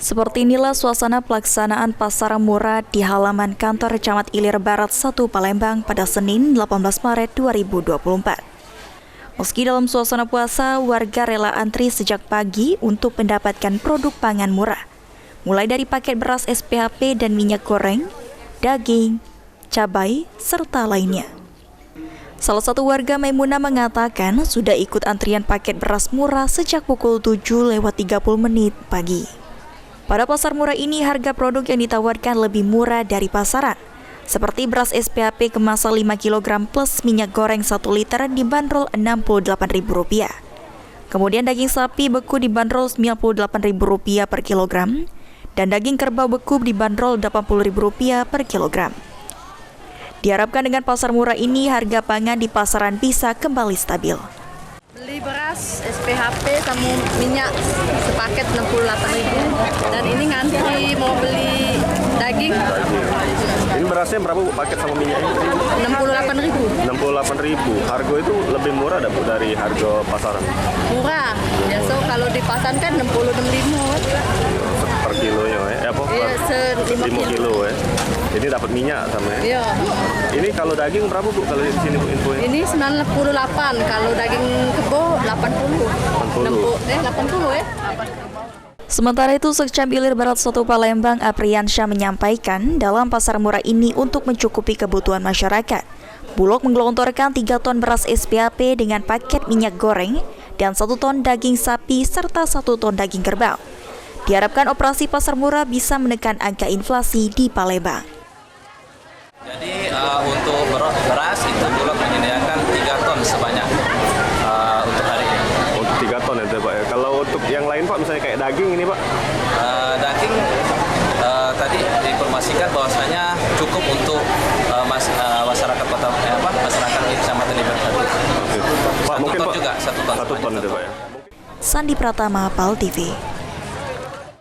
Seperti inilah suasana pelaksanaan pasar murah di halaman kantor Camat Ilir Barat 1 Palembang pada Senin 18 Maret 2024. Meski dalam suasana puasa, warga rela antri sejak pagi untuk mendapatkan produk pangan murah. Mulai dari paket beras SPHP dan minyak goreng, daging, cabai, serta lainnya. Salah satu warga Maimunah mengatakan sudah ikut antrian paket beras murah sejak pukul 7:30 pagi. Pada pasar murah ini, harga produk yang ditawarkan lebih murah dari pasaran. Seperti beras SPHP kemasan 5 kg plus minyak goreng 1 liter dibanderol Rp68.000. Kemudian daging sapi beku dibanderol Rp98.000 per kilogram dan daging kerbau beku dibanderol Rp80.000 per kilogram. Diharapkan dengan pasar murah ini, harga pangan di pasaran bisa kembali stabil. Beli beras SPHP sama minyak sepaket Rp68.000 dan ini ngantri mau beli daging. Ini berasnya berapa Bu paket sama minyaknya? Rp68.000. Rp68.000. Harga itu lebih murah Bu dari harga pasaran? Murah. Ya so kalau di pasaran kan Rp66.000. Per kilonya ya? Apa? Iya, 5 kilo ya. Ini dapat minyak sama ya? Iya. Ini kalau daging berapa Bu kalau di sini Bu infonya? Ini 98, kalau daging kebo 80. 80 ya. Sementara itu, Sekcam Ilir Barat 1 Palembang Apriansyah menyampaikan dalam pasar murah ini untuk mencukupi kebutuhan masyarakat, Bulog menggelontorkan 3 ton beras SPHP dengan paket minyak goreng dan 1 ton daging sapi serta 1 ton daging kerbau. Diharapkan operasi pasar murah bisa menekan angka inflasi di Palembang. Jadi untuk beras itu Bulog menyediakan 3 ton sebanyak untuk hari ini. Untuk 3 ton ya Pak ya. Kalau untuk yang lain Pak, misalnya kayak daging ini Pak? Daging tadi diinformasikan bahwasanya cukup untuk masyarakat kota masyarakat di Kecamatan Ilir Barat. Pak, mungkin Pak, juga 1 ton. 1 ton itu Pak ya. Sandi Pratama, PAL TV.